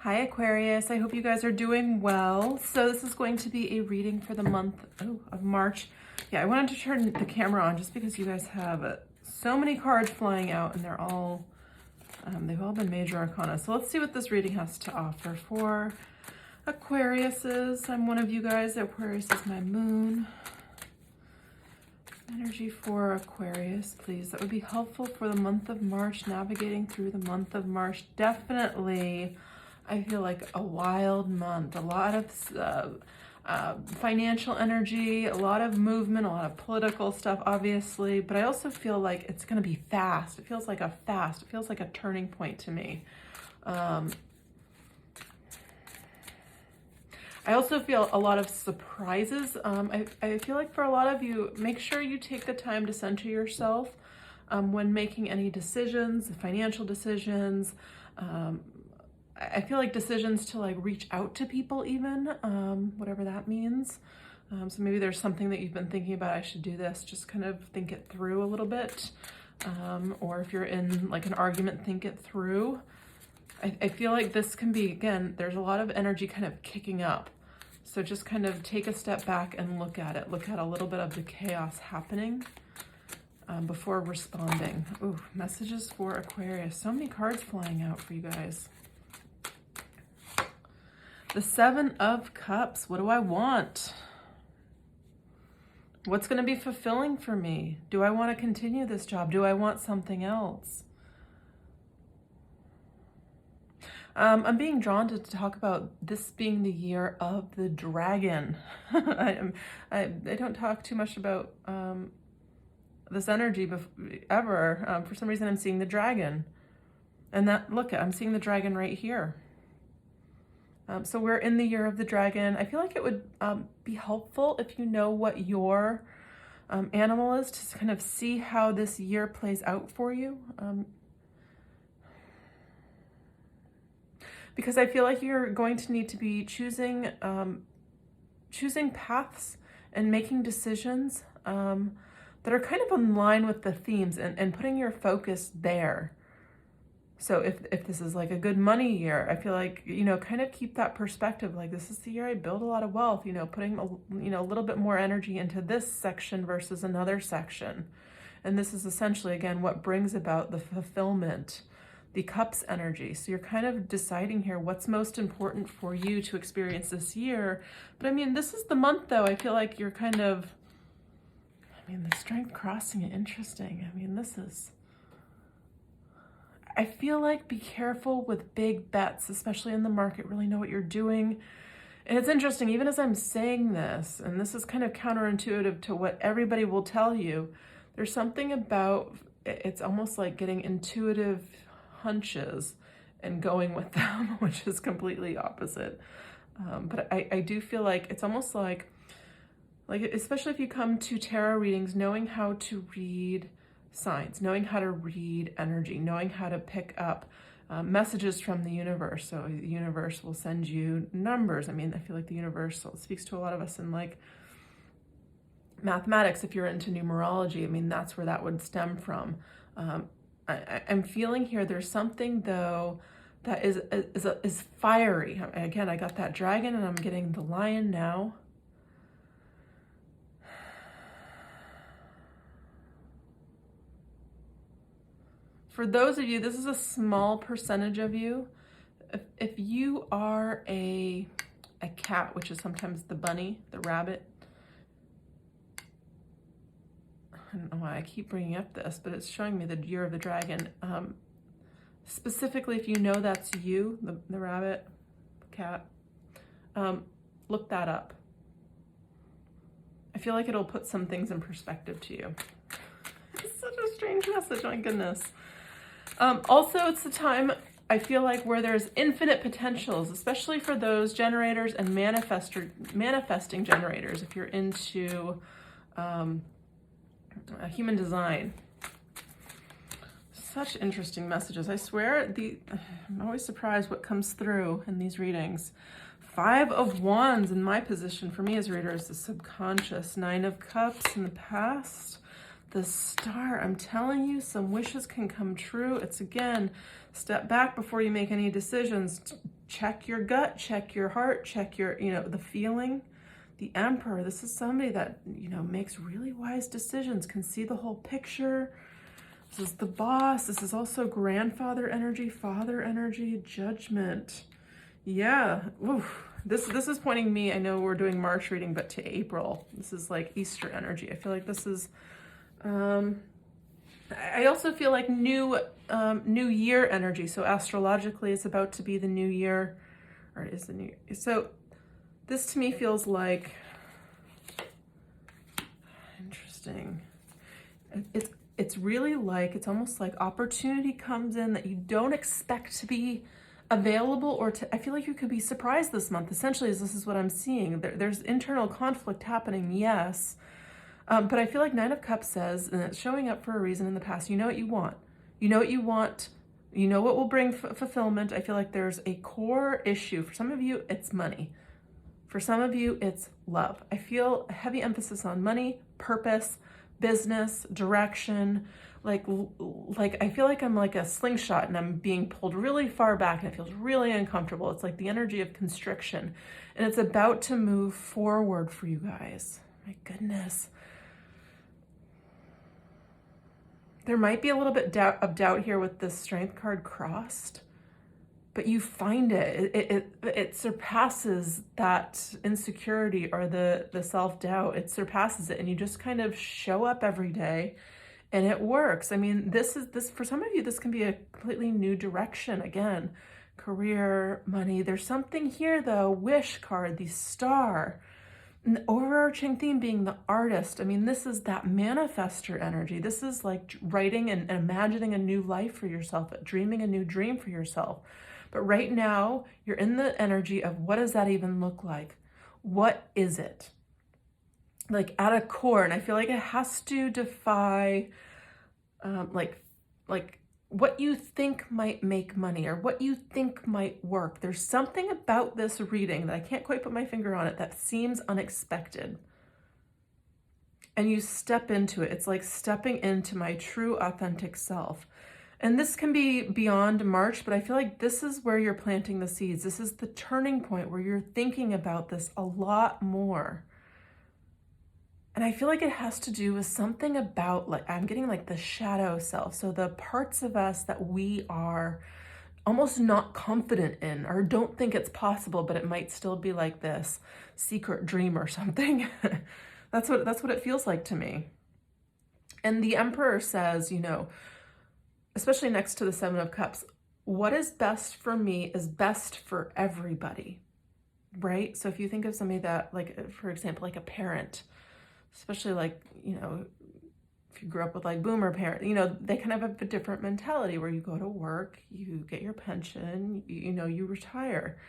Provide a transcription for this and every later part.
Hi Aquarius, I hope you guys are doing well. So this is going to be a reading for the month of March. Yeah, I wanted to turn the camera on just because you guys have so many cards flying out and they're all, they've all been major arcana. So let's see what this reading has to offer for Aquariuses. I'm one of you guys. Aquarius is my moon. Energy for Aquarius, please. That would be helpful for the month of March, navigating through the month of March. Definitely, I feel like a wild month, a lot of financial energy, a lot of movement, a lot of political stuff, obviously, but I also feel like it's going to be fast. It feels like a turning point to me. I also feel a lot of surprises. I feel like for a lot of you, make sure you take the time to center yourself when making any decisions, financial decisions. I feel like decisions to like reach out to people even, whatever that means. So maybe there's something that you've been thinking about, I should do this, just kind of think it through a little bit. Or if you're in like an argument, think it through. I feel like this can be, again, there's a lot of energy kind of kicking up. So just kind of take a step back and look at it. Look at a little bit of the chaos happening before responding. Ooh, messages for Aquarius. So many cards flying out for you guys. The Seven of Cups. What do I want? What's going to be fulfilling for me? Do I want to continue this job? Do I want something else? I'm being drawn to talk about this being the year of the dragon. I don't talk too much about this energy ever. For some reason, I'm seeing the dragon. And that, look, I'm seeing the dragon right here. So we're in the year of the dragon. I feel like it would be helpful if you know what your animal is to kind of see how this year plays out for you. Because I feel like you're going to need to be choosing paths and making decisions that are kind of in line with the themes and putting your focus there. So if this is like a good money year, I feel like, you know, kind of keep that perspective. Like, this is the year I build a lot of wealth, you know, putting, a little bit more energy into this section versus another section. And this is essentially, again, what brings about the fulfillment, the cups energy. So you're kind of deciding here what's most important for you to experience this year. But I mean, this is the month though. I feel like you're kind of, the strength crossing it, interesting. I feel like be careful with big bets, especially in the market, really know what you're doing. And it's interesting, even as I'm saying this, and this is kind of counterintuitive to what everybody will tell you, there's something about, it's almost like getting intuitive hunches and going with them, which is completely opposite. But I do feel like it's almost like especially if you come to tarot readings, knowing how to read signs, knowing how to read energy, knowing how to pick up messages from the universe. So the universe will send you numbers. I feel like the universe speaks to a lot of us in like mathematics. If you're into numerology, that's where that would stem from. I'm feeling here there's something though that is fiery. Again, I got that dragon and I'm getting the lion now. For those of you, this is a small percentage of you. If you are a cat, which is sometimes the bunny, the rabbit, I don't know why I keep bringing up this, but it's showing me the year of the dragon. Specifically, if you know that's you, the rabbit, cat, look that up. I feel like it'll put some things in perspective to you. It's such a strange message, my goodness. Also, it's the time, I feel like, where there's infinite potentials, especially for those generators and manifesting generators, if you're into human design. Such interesting messages. I swear, I'm always surprised what comes through in these readings. 5 of Wands in my position for me as a reader is the subconscious. 9 of Cups in the past. The Star. I'm telling you, some wishes can come true. It's, again, Step back before you make any decisions. Check your gut, check your heart, check your, the feeling. The Emperor, this is somebody that, makes really wise decisions, can see the whole picture. This is the Boss. This is also grandfather energy, father energy, Judgment. Yeah. Oof. This is pointing me, I know we're doing March reading, but to April. This is like Easter energy. I feel like this is, I also feel like new year energy. So astrologically, it's about to be the new year, or it is the new year. So this to me feels like, interesting. It's really like, it's almost like opportunity comes in that you don't expect to be available, or I feel like you could be surprised this month. Essentially, this is what I'm seeing. There's internal conflict happening, yes. But I feel like Nine of Cups says, and it's showing up for a reason in the past, you know what you want. You know what you want. You know what will bring fulfillment. I feel like there's a core issue. For some of you, it's money. For some of you, it's love. I feel a heavy emphasis on money, purpose, business, direction. Like I feel like I'm like a slingshot and I'm being pulled really far back and it feels really uncomfortable. It's like the energy of constriction, and it's about to move forward for you guys. My goodness. There might be a little bit of doubt here with the Strength card crossed, but you find it surpasses that insecurity or the self-doubt. It surpasses it, and you just kind of show up every day and it works. I mean, this for some of you, this can be a completely new direction. Again, career, money. There's something here though, Wish card, the Star. And the overarching theme being the artist. I mean, this is that manifester energy. This is like writing and imagining a new life for yourself, dreaming a new dream for yourself. But right now, you're in the energy of what does that even look like? What is it? Like at a core, and I feel like it has to defy like what you think might make money or what you think might work. There's something about this reading that I can't quite put my finger on it that seems unexpected. And you step into it. It's like stepping into my true authentic self. And this can be beyond March, but I feel like this is where you're planting the seeds. This is the turning point where you're thinking about this a lot more. And I feel like it has to do with something about, like, I'm getting like the shadow self. So the parts of us that we are almost not confident in or don't think it's possible, but it might still be like this secret dream or something. That's what it feels like to me. And the Emperor says, especially next to the Seven of Cups, what is best for me is best for everybody, right? So if you think of somebody that, like, for example, like a parent, especially like, if you grew up with like boomer parents, they kind of have a different mentality where you go to work, you get your pension, you retire,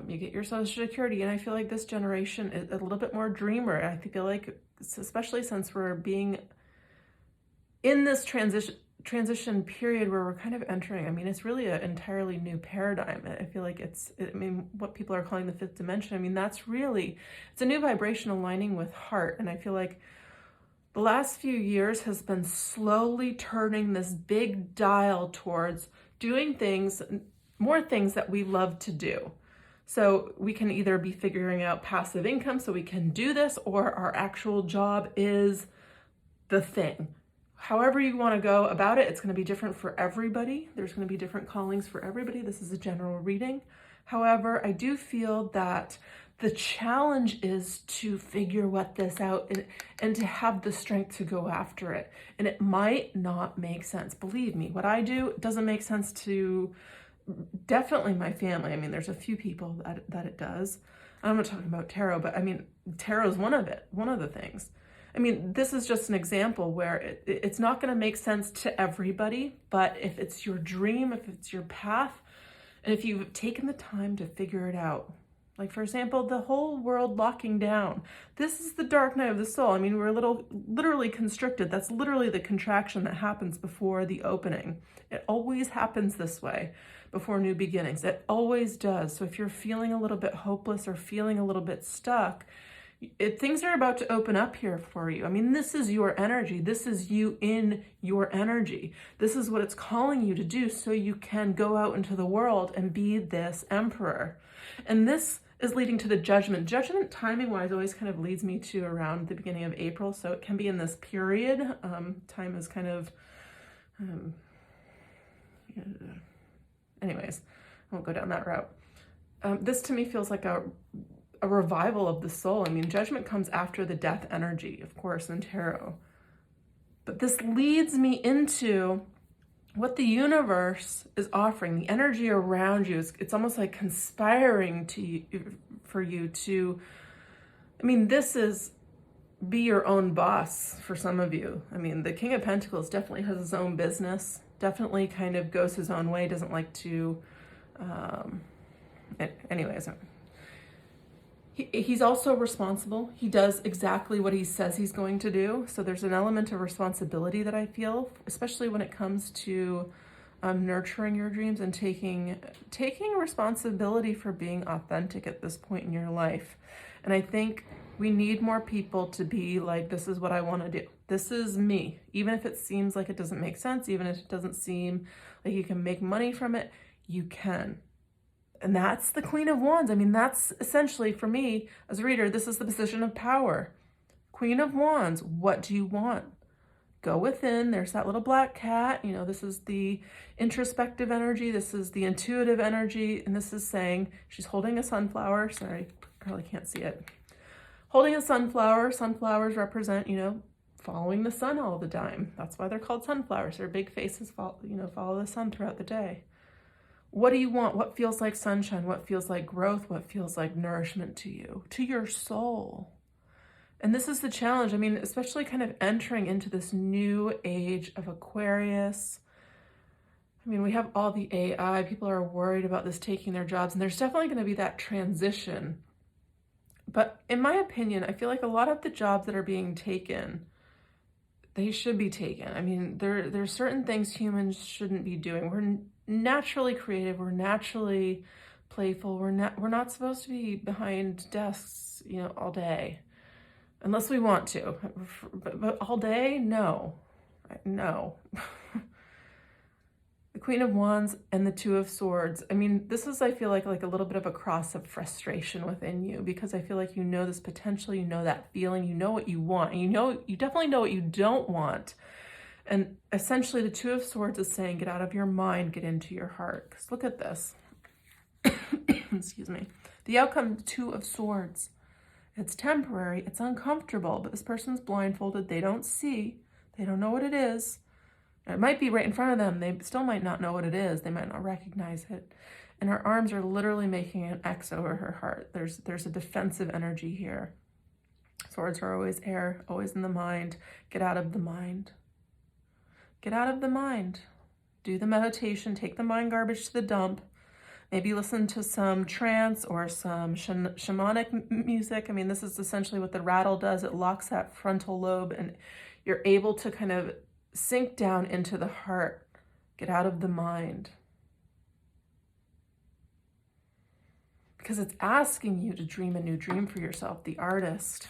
you get your Social Security. And I feel like this generation is a little bit more dreamer. I feel like, especially since we're being in this transition period where we're kind of entering, it's really an entirely new paradigm. I feel like what people are calling the fifth dimension, that's really, it's a new vibration aligning with heart. And I feel like the last few years has been slowly turning this big dial towards doing things, more things that we love to do. So we can either be figuring out passive income so we can do this, or our actual job is the thing. However you want to go about it, it's going to be different for everybody. There's going to be different callings for everybody. This is a general reading. However, I do feel that the challenge is to figure this out and to have the strength to go after it. And it might not make sense. Believe me, what I do doesn't make sense to definitely my family. There's a few people that it does. I'm not talking about tarot, but tarot is one of the things. This is just an example where it's not going to make sense to everybody, but if it's your dream, if it's your path, and if you've taken the time to figure it out, like, for example, the whole world locking down, this is the dark night of the soul. We're literally constricted. That's literally the contraction that happens before the opening. It always happens this way before new beginnings. It always does. So if you're feeling a little bit hopeless or feeling a little bit stuck, Things are about to open up here for you. I mean, this is your energy. This is you in your energy. This is what it's calling you to do so you can go out into the world and be this emperor. And this is leading to the judgment. Judgment, timing-wise, always kind of leads me to around the beginning of April, so it can be in this period. Time is kind of... anyways, I won't go down that route. This to me feels like a revival of the soul. I mean, judgment comes after the death energy, of course, in tarot. But this leads me into what the universe is offering, the energy around you. It's almost like conspiring to you, for you to, I mean, this is be your own boss for some of you. I mean, the King of Pentacles definitely has his own business, definitely kind of goes his own way, doesn't like to, anyways, he's also responsible. He does exactly what he says he's going to do. So there's an element of responsibility that I feel, especially when it comes to nurturing your dreams and taking responsibility for being authentic at this point in your life. And I think we need more people to be like, this is what I want to do. This is me. Even if it seems like it doesn't make sense, even if it doesn't seem like you can make money from it, you can. And that's the Queen of Wands. I mean, that's essentially, for me as a reader, this is the position of power. Queen of Wands, what do you want? Go within. There's that little black cat. You know, this is the introspective energy. This is the intuitive energy. And this is saying, she's holding a sunflower. Sorry, probably can't see it. Holding a sunflower. Sunflowers represent, you know, following the sun all the time. That's why they're called sunflowers. Their big faces follow the sun throughout the day. What do you want? What feels like sunshine? What feels like growth? What feels like nourishment to you, to your soul? And this is the challenge. I mean, especially kind of entering into this new age of Aquarius. I mean, we have all the AI. People are worried about this taking their jobs, and there's definitely going to be that transition. But in my opinion, I feel like a lot of the jobs that are being taken, they should be taken. I mean, there's certain things humans shouldn't be doing. We're naturally creative. We're naturally playful. We're not supposed to be behind desks, you know, all day, unless we want to. But all day, no. The Queen of Wands and the Two of Swords. I mean, this is, I feel like a little bit of a cross of frustration within you, because I feel like you know this potential, you know that feeling, you know what you want, and you definitely know what you don't want. And essentially the Two of Swords is saying, get out of your mind, get into your heart. Because look at this. Excuse me. The outcome, Two of Swords. It's temporary, it's uncomfortable, but this person's blindfolded, they don't see, they don't know what it is. It might be right in front of them, they still might not know what it is, they might not recognize it. And her arms are literally making an X over her heart. There's a defensive energy here. Swords are always air, always in the mind. Get out of the mind. Get out of the mind. Do the meditation, take the mind garbage to the dump. Maybe listen to some trance or some shamanic music. I mean, this is essentially what the rattle does. It locks that frontal lobe and you're able to kind of sink down into the heart. Get out of the mind. Because it's asking you to dream a new dream for yourself, the artist.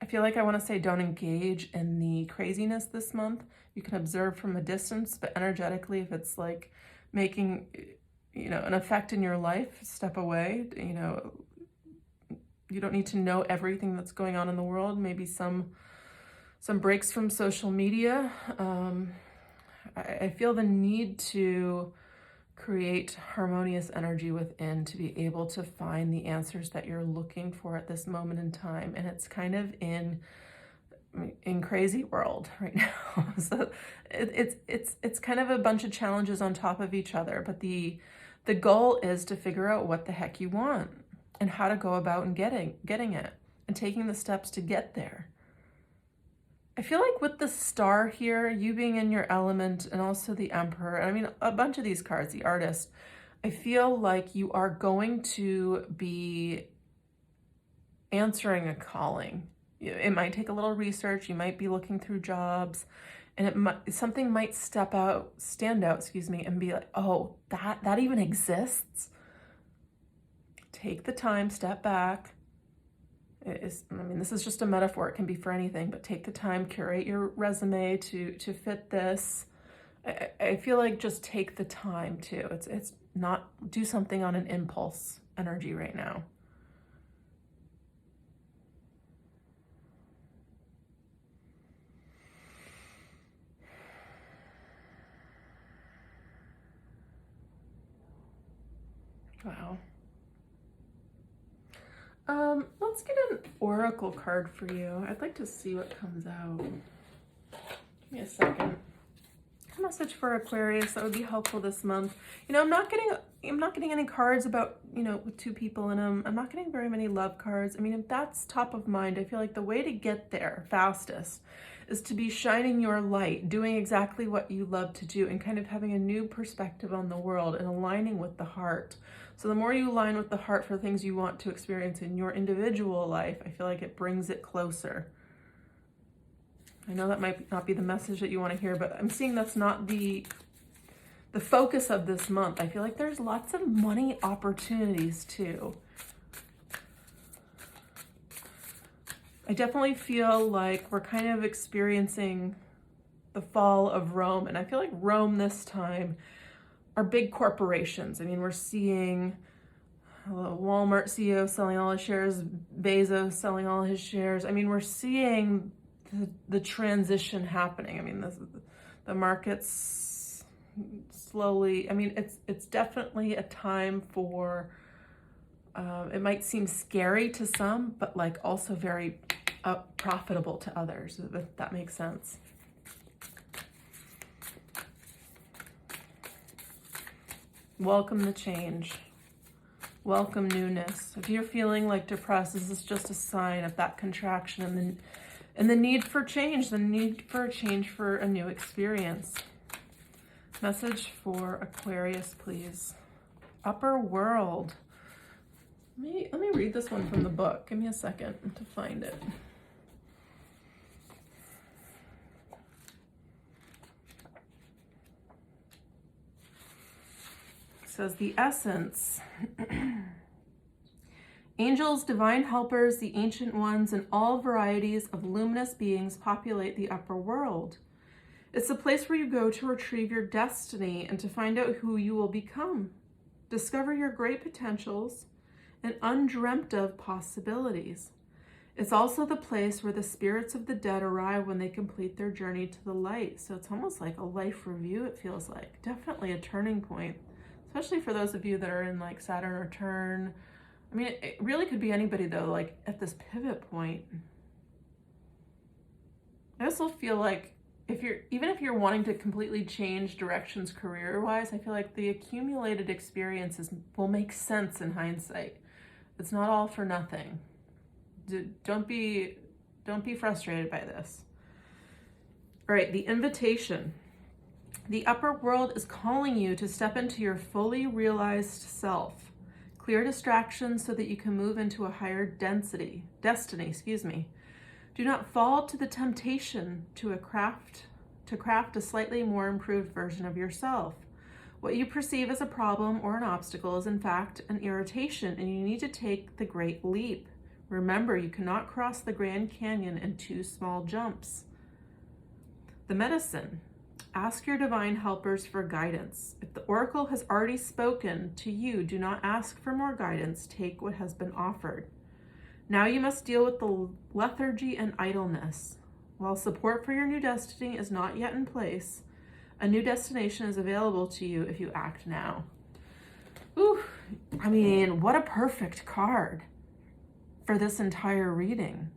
I feel like I want to say don't engage in the craziness this month. You can observe from a distance, but energetically, if it's like making, you know, an effect in your life, step away. You know, you don't need to know everything that's going on in the world. Maybe some breaks from social media. I feel the need to create harmonious energy within to be able to find the answers that you're looking for at this moment in time. And it's kind of in crazy world right now. So it's kind of a bunch of challenges on top of each other. But the goal is to figure out what the heck you want and how to go about and getting it and taking the steps to get there. I feel like with the Star here, you being in your element, and also the Emperor, I mean, a bunch of these cards, the Artist, I feel like you are going to be answering a calling. It might take a little research. You might be looking through jobs, and something might stand out, and be like, oh, that even exists. take the time, step back. I mean, this is just a metaphor. It can be for anything, but take the time, curate your resume to fit this. I feel like just take the time too. It's not do something on an impulse energy right now. Wow. Let's get an oracle card for you. I'd like to see what comes out. Give me a second. A message for Aquarius that would be helpful this month. You know, I'm not getting any cards about, you know, with two people in them. I'm not getting very many love cards. I mean, if that's top of mind, I feel like the way to get there fastest is to be shining your light, doing exactly what you love to do, and kind of having a new perspective on the world and aligning with the heart. So the more you align with the heart for things you want to experience in your individual life, I feel like it brings it closer. I know that might not be the message that you want to hear, but I'm seeing that's not the focus of this month. I feel like there's lots of money opportunities too. I definitely feel like we're kind of experiencing the fall of Rome, and I feel like Rome this time are big corporations. I mean, we're seeing Walmart CEO selling all his shares, Bezos selling all his shares. I mean, we're seeing the transition happening. I mean, the markets slowly, I mean, it's definitely a time for, it might seem scary to some, but like also very profitable to others, if that makes sense. Welcome the change. Welcome newness. If you're feeling like depressed, this is just a sign of that contraction and the need for change, the need for a change for a new experience. Message for Aquarius, please. Upper world. Let me read this one from the book. Give me a second to find it. It says the essence. Angels, divine helpers, the ancient ones, and all varieties of luminous beings populate the upper world. It's the place where you go to retrieve your destiny and to find out who you will become. Discover your great potentials and undreamt of possibilities. It's also the place where the spirits of the dead arrive when they complete their journey to the light. So it's almost like a life review, it feels like. Definitely a turning point, especially for those of you that are in like Saturn return. I mean, it really could be anybody though, like at this pivot point. I also feel like even if you're wanting to completely change directions career-wise, I feel like the accumulated experiences will make sense in hindsight. It's not all for nothing. Don't be frustrated by this. All right, the invitation. The upper world is calling you to step into your fully realized self. Clear distractions so that you can move into a higher destiny. Do not fall to the temptation to craft a slightly more improved version of yourself. What you perceive as a problem or an obstacle is in fact an irritation, and you need to take the great leap. Remember, you cannot cross the Grand Canyon in 2 small jumps. The medicine. Ask your divine helpers for guidance. If the oracle has already spoken to you, do not ask for more guidance. Take what has been offered. Now you must deal with the lethargy and idleness. While support for your new destiny is not yet in place, a new destination is available to you if you act now. Ooh, I mean, what a perfect card for this entire reading.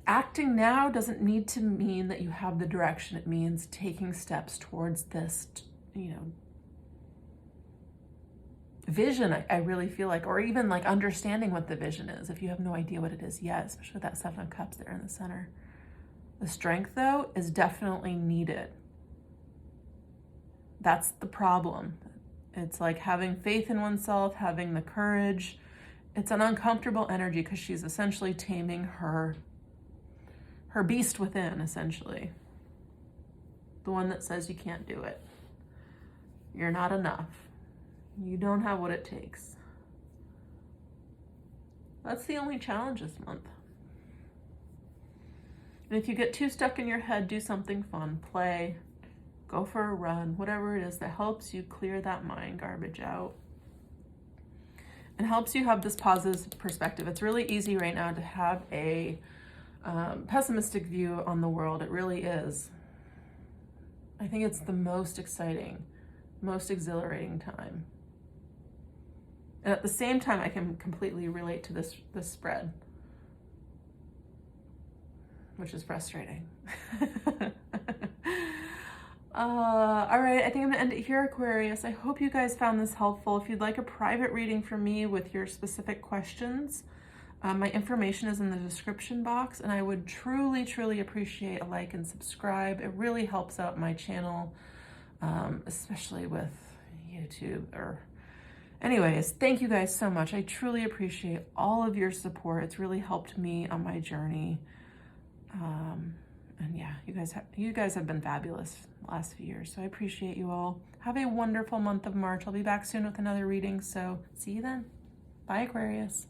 Acting now doesn't need to mean that you have the direction. It means taking steps towards this, vision, I really feel like, or even like understanding what the vision is if you have no idea what it is yet, especially with that 7 of Cups there in the center. The strength, though, is definitely needed. That's the problem. It's like having faith in oneself, having the courage. It's an uncomfortable energy because she's essentially taming her beast within, essentially. The one that says you can't do it. You're not enough. You don't have what it takes. That's the only challenge this month. And if you get too stuck in your head, do something fun, play, go for a run, whatever it is that helps you clear that mind garbage out and helps you have this positive perspective. It's really easy right now to have a pessimistic view on the world. It really is. I think it's the most exciting, most exhilarating time. And at the same time, I can completely relate to this spread, which is frustrating. All right, I think I'm gonna end it here, Aquarius. I hope you guys found this helpful. If you'd like a private reading from me with your specific questions, my information is in the description box, and I would truly, truly appreciate a like and subscribe. It really helps out my channel, especially with YouTube. Anyways, thank you guys so much. I truly appreciate all of your support. It's really helped me on my journey. And yeah, you guys have been fabulous the last few years, so I appreciate you all. Have a wonderful month of March. I'll be back soon with another reading, so see you then. Bye, Aquarius.